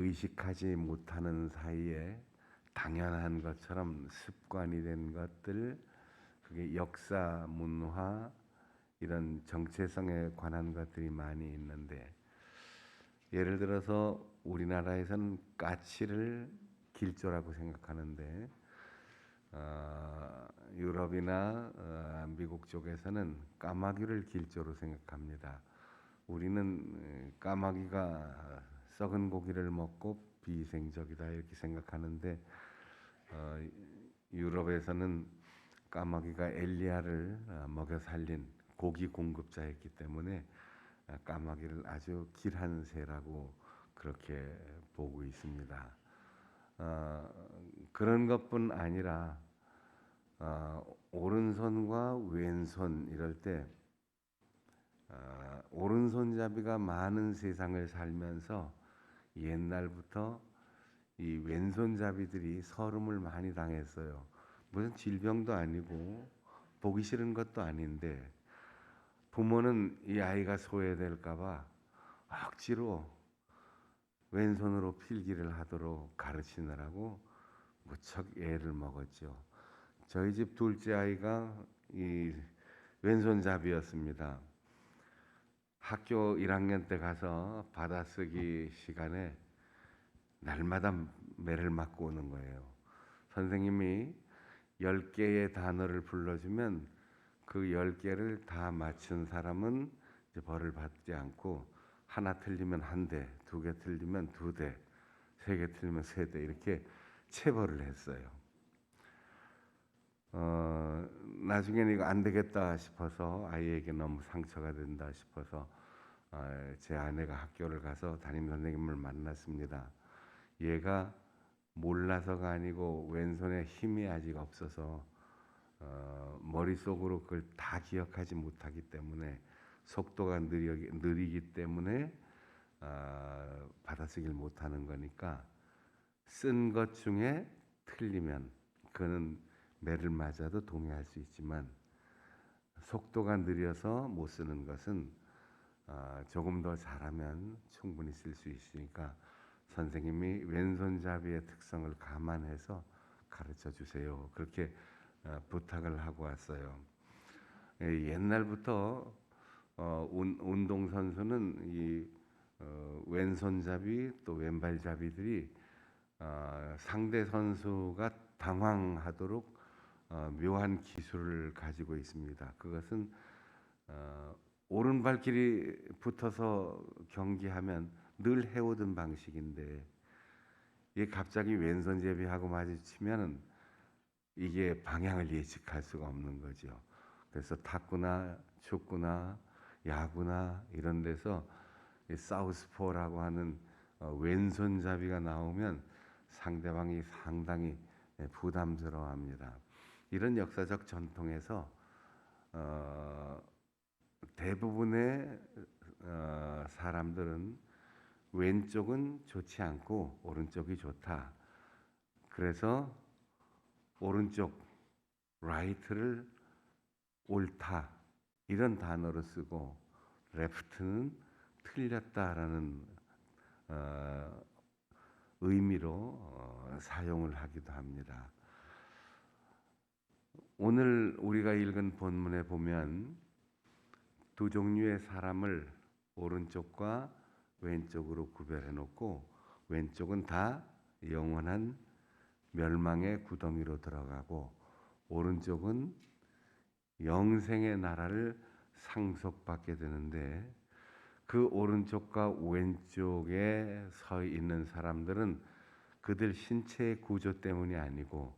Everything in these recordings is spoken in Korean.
의식하지 못하는 사이에 당연한 것처럼 습관이 된 것들, 그게 역사, 문화, 이런 정체성에 관한 것들이 많이 있는데, 예를 들어서 우리나라에서는 까치를 길조라고 생각하는데, 유럽이나 미국 쪽에서는 까마귀를 길조로 생각합니다. 우리는 까마귀가 썩은 고기를 먹고 비위생적이다 이렇게 생각하는데, 어, 유럽에서는 까마귀가 엘리야를 먹여 살린 고기 공급자였기 때문에 까마귀를 아주 길한 새라고 그렇게 보고 있습니다. 그런 것뿐 아니라 오른손과 왼손 이럴 때 오른손잡이가 많은 세상을 살면서 옛날부터 이 왼손잡이들이 서름을 많이 당했어요. 무슨 질병도 아니고 보기 싫은 것도 아닌데, 부모는 이 아이가 소외될까봐 억지로 왼손으로 필기를 하도록 가르치느라고 무척 애를 먹었죠. 저희 집 둘째 아이가 이 왼손잡이였습니다. 학교 1학년 때 가서 받아쓰기 시간에 날마다 매를 맞고 오는 거예요. 선생님이 10개의 단어를 불러주면 그 10개를 다 맞춘 사람은 이제 벌을 받지 않고, 하나 틀리면 한 대, 2개 틀리면 2대, 3개 틀리면 3대 이렇게 체벌을 했어요. 나중에는 이거 안 되겠다 싶어서, 아이에게 너무 상처가 된다 싶어서 제 아내가 학교를 가서 담임 선생님을 만났습니다. 얘가 몰라서가 아니고 왼손에 힘이 아직 없어서 머릿속으로 그걸 다 기억하지 못하기 때문에, 속도가 느리기 때문에 받아쓰기를 못하는 거니까, 쓴 것 중에 틀리면 그는 매를 맞아도 동의할 수 있지만, 속도가 느려서 못 쓰는 것은 조금 더 잘하면 충분히 쓸 수 있으니까 선생님이 왼손잡이의 특성을 감안해서 가르쳐 주세요. 그렇게 부탁을 하고 왔어요. 옛날부터 운동선수는 이 왼손잡이 또 왼발잡이들이 상대 선수가 당황하도록 묘한 기술을 가지고 있습니다. 그것은 오른발길이 붙어서 경기하면 늘 해오던 방식인데, 이게 갑자기 왼손잡이하고 마주치면은 이게 방향을 예측할 수가 없는 거죠. 그래서 탁구나 축구나 야구나 이런 데서 사우스포라고 하는 왼손잡이가 나오면 상대방이 상당히 부담스러워합니다. 이런 역사적 전통에서 대부분의 사람들은 왼쪽은 좋지 않고 오른쪽이 좋다. 그래서 오른쪽, 라이트를 옳다 이런 단어로 쓰고, 레프트는 틀렸다라는 의미로 사용을 하기도 합니다. 오늘 우리가 읽은 본문에 보면 두 종류의 사람을 오른쪽과 왼쪽으로 구별해 놓고, 왼쪽은 다 영원한 멸망의 구덩이로 들어가고, 오른쪽은 영생의 나라를 상속받게 되는데, 그 오른쪽과 왼쪽에 서 있는 사람들은 그들 신체의 구조 때문이 아니고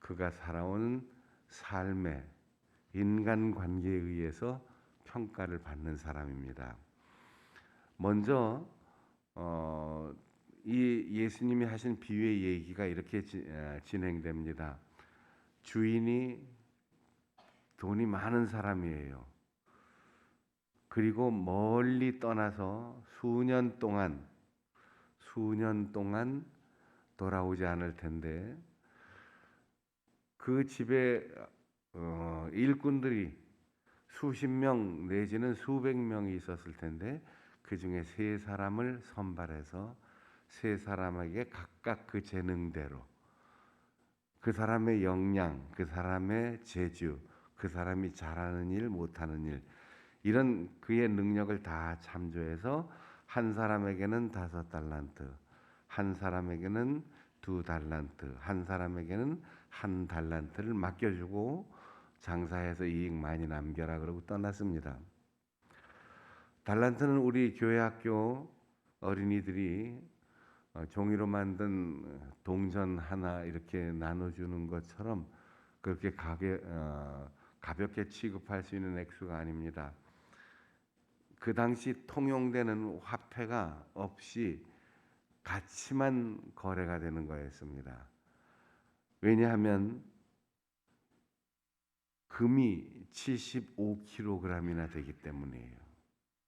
그가 살아온 삶의 인간관계에 의해서 평가를 받는 사람입니다. 먼저 이 예수님이 하신 비유의 얘기가 이렇게 진행됩니다. 주인이 돈이 많은 사람이에요. 그리고 멀리 떠나서 수년 동안 돌아오지 않을 텐데, 그 집에 일꾼들이 수십 명 내지는 수백 명이 있었을 텐데, 그 중에 세 사람을 선발해서 세 사람에게 각각 그 재능대로 그 사람의 역량, 그 사람의 재주, 그 사람이 잘하는 일, 못하는 일 이런 그의 능력을 다 참조해서 한 사람에게는 5달란트, 한 사람에게는 2달란트, 한 사람에게는 1달란트를 맡겨주고 장사해서 이익 많이 남겨라 그러고 떠났습니다. 달란트는 우리 교회 학교 어린이들이 종이로 만든 동전 하나 이렇게 나눠주는 것처럼 그렇게 가볍게 취급할 수 있는 액수가 아닙니다. 그 당시 통용되는 화폐가 없이 가치만 거래가 되는 거였습니다. 왜냐하면 금이 75kg이나 되기 때문이에요.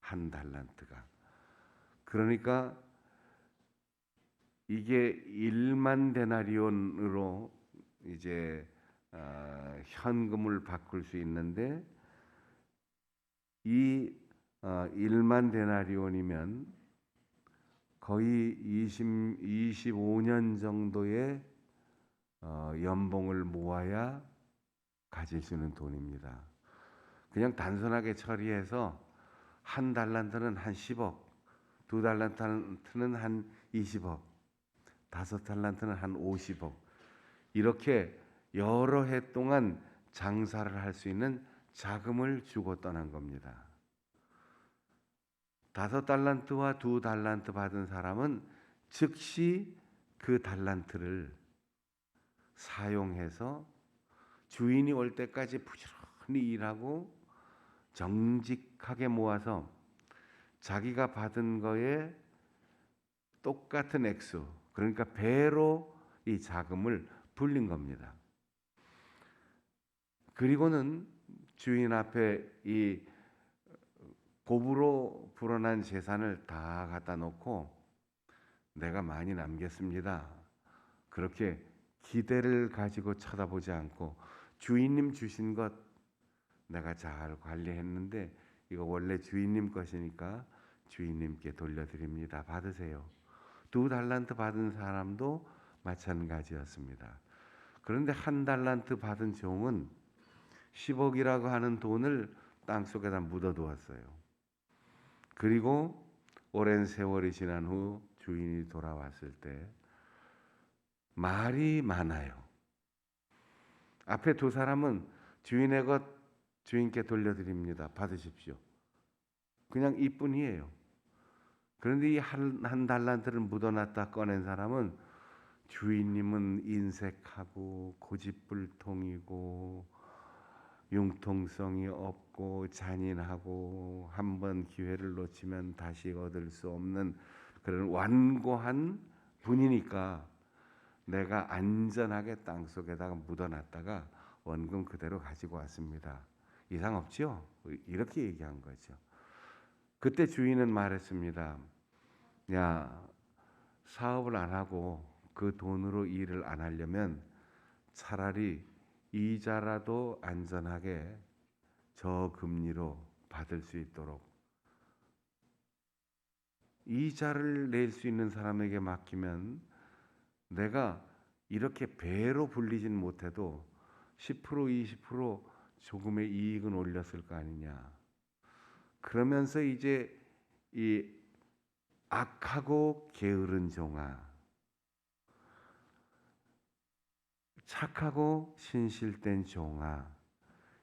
1달란트가. 그러니까 이게 1만 데나리온으로 이제 현금을 바꿀 수 있는데 이 1만 데나리온이면 거의 25년 정도의 연봉을 모아야 가질 수 있는 돈입니다. 그냥 단순하게 처리해서 1달란트는 한 10억, 2달란트는 한 20억, 5달란트는 한 50억 이렇게 여러 해 동안 장사를 할 수 있는 자금을 주고 떠난 겁니다. 5달란트와 2달란트 받은 사람은 즉시 그 달란트를 사용해서 주인이 올 때까지 부지런히 일하고 정직하게 모아서 자기가 받은 거에 똑같은 액수, 그러니까 배로 이 자금을 불린 겁니다. 그리고는 주인 앞에 이 곱으로 불어난 재산을 다 갖다 놓고 내가 많이 남겼습니다. 그렇게 기대를 가지고 쳐다보지 않고 주인님 주신 것 내가 잘 관리했는데 이거 원래 주인님 것이니까 주인님께 돌려드립니다. 받으세요. 2달란트 받은 사람도 마찬가지였습니다. 그런데 1달란트 받은 종은 10억이라고 하는 돈을 땅속에다 묻어두었어요. 그리고 오랜 세월이 지난 후 주인이 돌아왔을 때 말이 많아요. 앞에 2사람은 주인의 것 주인께 돌려드립니다. 받으십시오. 그냥 이뿐이에요. 그런데 이 한 달란트를 묻어놨다 꺼낸 사람은 주인님은 인색하고 고집불통이고 융통성이 없고 잔인하고 한 번 기회를 놓치면 다시 얻을 수 없는 그런 완고한 분이니까 내가 안전하게 땅속에다가 묻어놨다가 원금 그대로 가지고 왔습니다. 이상 없죠? 이렇게 얘기한 거죠. 그때 주인은 말했습니다. 야, 사업을 안 하고 그 돈으로 일을 안 하려면 차라리 이자라도 안전하게 저금리로 받을 수 있도록 이자를 낼 수 있는 사람에게 맡기면 내가 이렇게 배로 불리진 못해도 10% 20% 조금의 이익은 올렸을 거 아니냐. 그러면서 이제 이 악하고 게으른 종아, 착하고 신실된 종아,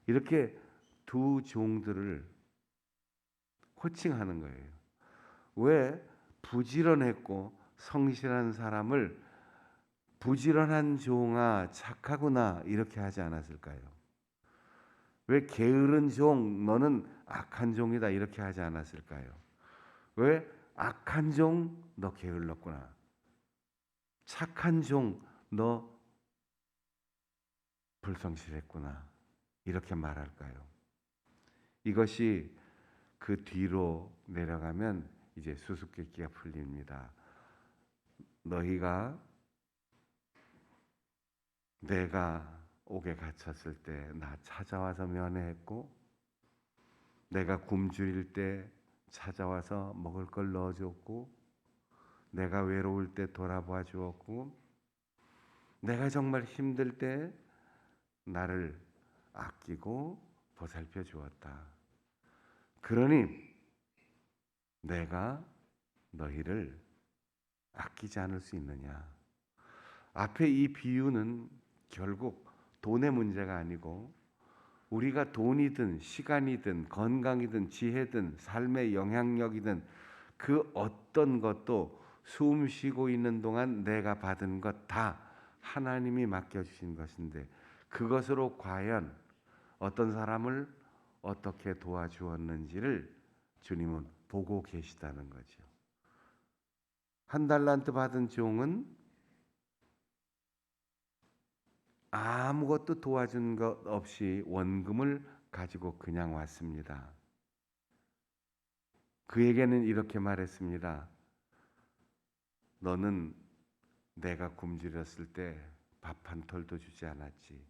이렇게 2 종들을 호칭하는 거예요. 왜 부지런했고 성실한 사람을 부지런한 종아, 착하구나 이렇게 하지 않았을까요? 왜 게으른 종, 너는 악한 종이다 이렇게 하지 않았을까요? 왜 악한 종, 너 게을렀구나. 착한 종, 너 불성실했구나. 이렇게 말할까요? 이것이 그 뒤로 내려가면 이제 수수께끼가 풀립니다. 너희가 내가 옥에 갇혔을 때 나 찾아와서 면회했고 내가 굶주릴 때 찾아와서 먹을 걸 넣어줬고 내가 외로울 때 돌아봐 주었고 내가 정말 힘들 때 나를 아끼고 보살펴 주었다. 그러니 내가 너희를 아끼지 않을 수 있느냐. 앞에 이 비유는 결국 돈의 문제가 아니고 우리가 돈이든 시간이든 건강이든 지혜든 삶의 영향력이든 그 어떤 것도 숨 쉬고 있는 동안 내가 받은 것 다 하나님이 맡겨주신 것인데 그것으로 과연 어떤 사람을 어떻게 도와주었는지를 주님은 보고 계시다는 거죠. 한 달란트 받은 종은 아무것도 도와준 것 없이 원금을 가지고 그냥 왔습니다. 그에게는 이렇게 말했습니다. 너는 내가 굶주렸을 때 밥 한 톨도 주지 않았지.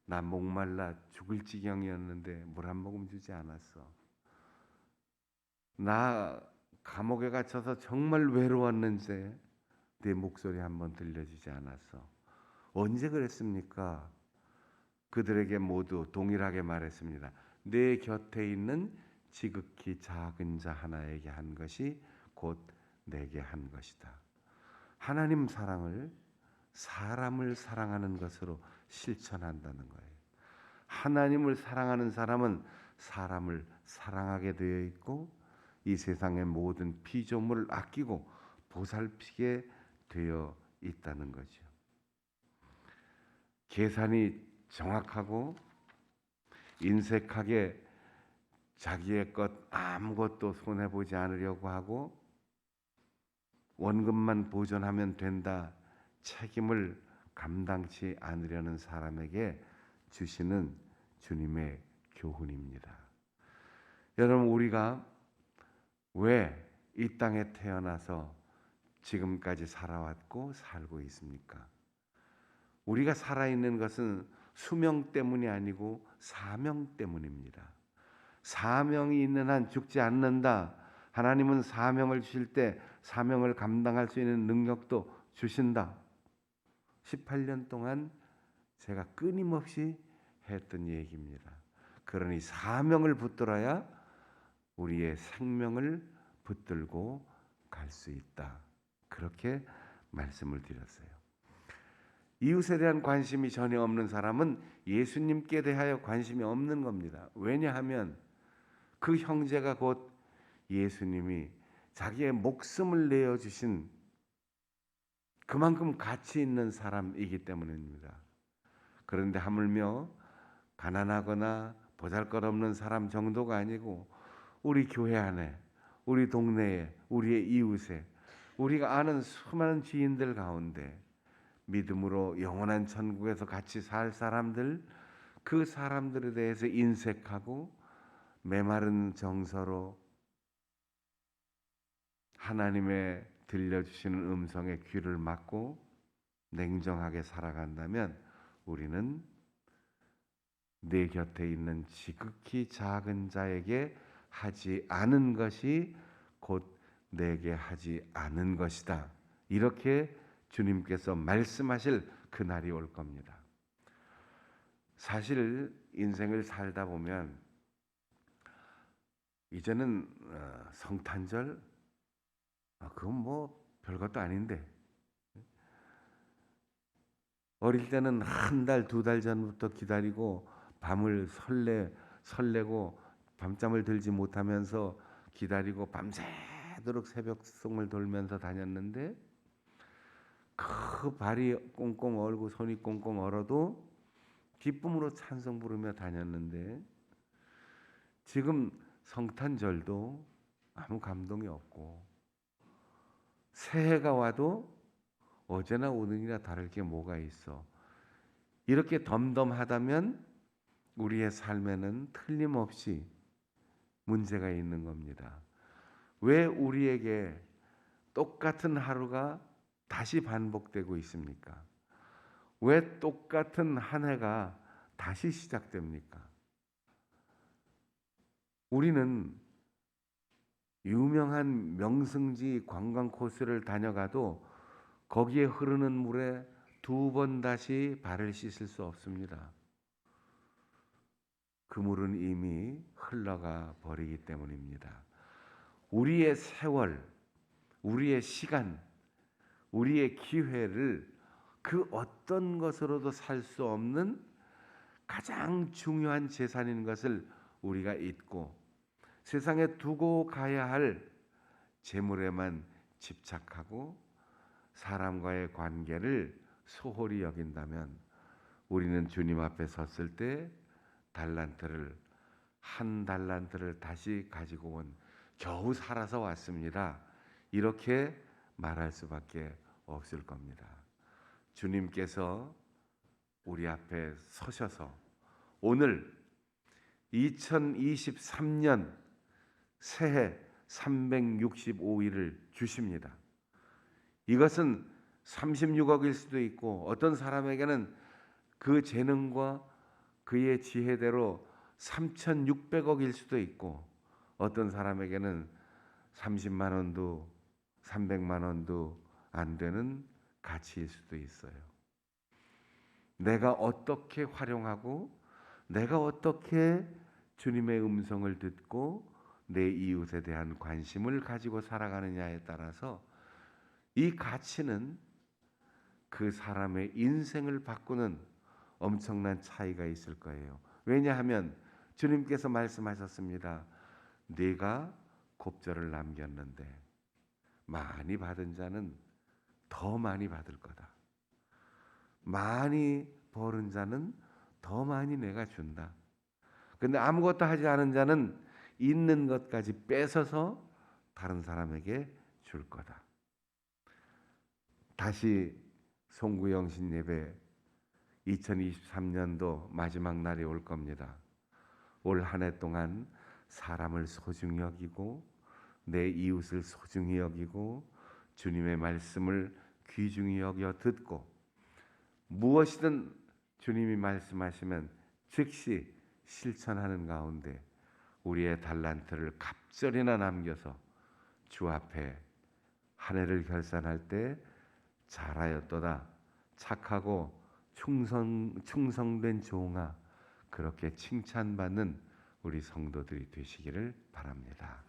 나 목말라 죽을 지경이었는데 물 한 모금 주지 않았어. 나 감옥에 갇혀서 정말 외로웠는데 내 목소리 한번 들려주지 않았어. 언제 그랬습니까? 그들에게 모두 동일하게 말했습니다. 내 곁에 있는 지극히 작은 자 하나에게 한 것이 곧 내게 한 것이다. 하나님 사랑을 사람을 사랑하는 것으로 실천한다는 거예요. 하나님을 사랑하는 사람은 사람을 사랑하게 되어 있고 이 세상의 모든 피조물을 아끼고 보살피게 되어 있다는 거죠. 계산이 정확하고 인색하게 자기의 것 아무것도 손해보지 않으려고 하고 원금만 보존하면 된다. 책임을 감당치 않으려는 사람에게 주시는 주님의 교훈입니다. 여러분 우리가 왜 이 땅에 태어나서 지금까지 살아왔고 살고 있습니까? 우리가 살아있는 것은 수명 때문이 아니고 사명 때문입니다. 사명이 있는 한 죽지 않는다. 하나님은 사명을 주실 때 사명을 감당할 수 있는 능력도 주신다. 18년 동안 제가 끊임없이 했던 얘기입니다. 그러니 사명을 붙들어야 우리의 생명을 붙들고 갈 수 있다. 그렇게 말씀을 드렸어요. 이웃에 대한 관심이 전혀 없는 사람은 예수님께 대하여 관심이 없는 겁니다. 왜냐하면 그 형제가 곧 예수님이 자기의 목숨을 내어주신 그만큼 가치 있는 사람이기 때문입니다. 그런데 하물며 가난하거나 보잘것없는 사람 정도가 아니고 우리 교회 안에, 우리 동네에, 우리의 이웃에, 우리가 아는 수많은 지인들 가운데 믿음으로 영원한 천국에서 같이 살 사람들, 그 사람들에 대해서 인색하고 메마른 정서로 하나님의 들려주시는 음성에 귀를 막고 냉정하게 살아간다면 우리는 내 곁에 있는 지극히 작은 자에게 하지 않은 것이 곧 내게 하지 않은 것이다. 이렇게 주님께서 말씀하실 그날이 올 겁니다. 사실 인생을 살다 보면 이제는 성탄절 그건 뭐 별것도 아닌데 어릴 때는 한 달, 두 달 전부터 기다리고 밤을 설레고 밤잠을 들지 못하면서 기다리고 밤새도록 새벽송을 돌면서 다녔는데 그 발이 꽁꽁 얼고 손이 꽁꽁 얼어도 기쁨으로 찬송 부르며 다녔는데 지금 성탄절도 아무 감동이 없고 새해가 와도 어제나 오늘이나 다를 게 뭐가 있어. 이렇게 덤덤하다면 우리의 삶에는 틀림없이 문제가 있는 겁니다. 왜 우리에게 똑같은 하루가 다시 반복되고 있습니까? 왜 똑같은 한 해가 다시 시작됩니까? 우리는 유명한 명승지 관광 코스를 다녀가도 거기에 흐르는 물에 두 번 다시 발을 씻을 수 없습니다. 그 물은 이미 흘러가 버리기 때문입니다. 우리의 세월, 우리의 시간, 우리의 기회를 그 어떤 것으로도 살 수 없는 가장 중요한 재산인 것을 우리가 잊고 세상에 두고 가야 할 재물에만 집착하고 사람과의 관계를 소홀히 여긴다면 우리는 주님 앞에 섰을 때 한 달란트를 다시 가지고 온 겨우 살아서 왔습니다. 이렇게 말할 수밖에 없을 겁니다. 주님께서 우리 앞에 서셔서 오늘 2023년 새해 365일을 주십니다. 이것은 36억일 수도 있고 어떤 사람에게는 그 재능과 그의 지혜대로 3,600억일 수도 있고 어떤 사람에게는 30만 원도 300만 원도 안 되는 가치일 수도 있어요. 내가 어떻게 활용하고 내가 어떻게 주님의 음성을 듣고 내 이웃에 대한 관심을 가지고 살아가느냐에 따라서 이 가치는 그 사람의 인생을 바꾸는 엄청난 차이가 있을 거예요. 왜냐하면 주님께서 말씀하셨습니다. 네가 곱절을 남겼는데 많이 받은 자는 더 많이 받을 거다. 많이 벌은 자는 더 많이 내가 준다. 근데 아무것도 하지 않은 자는 있는 것까지 뺏어서 다른 사람에게 줄 거다. 다시 송구영신 예배 2023년도 마지막 날이 올 겁니다. 올 한 해 동안 사람을 소중히 여기고 내 이웃을 소중히 여기고 주님의 말씀을 귀중히 여겨 듣고 무엇이든 주님이 말씀하시면 즉시 실천하는 가운데 우리의 달란트를 갑절이나 남겨서 주 앞에 한 해를 결산할 때 잘하였도다 착하고 충성된 종아 그렇게 칭찬받는 우리 성도들이 되시기를 바랍니다.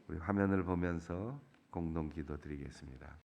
우리 화면을 보면서 공동 기도 드리겠습니다.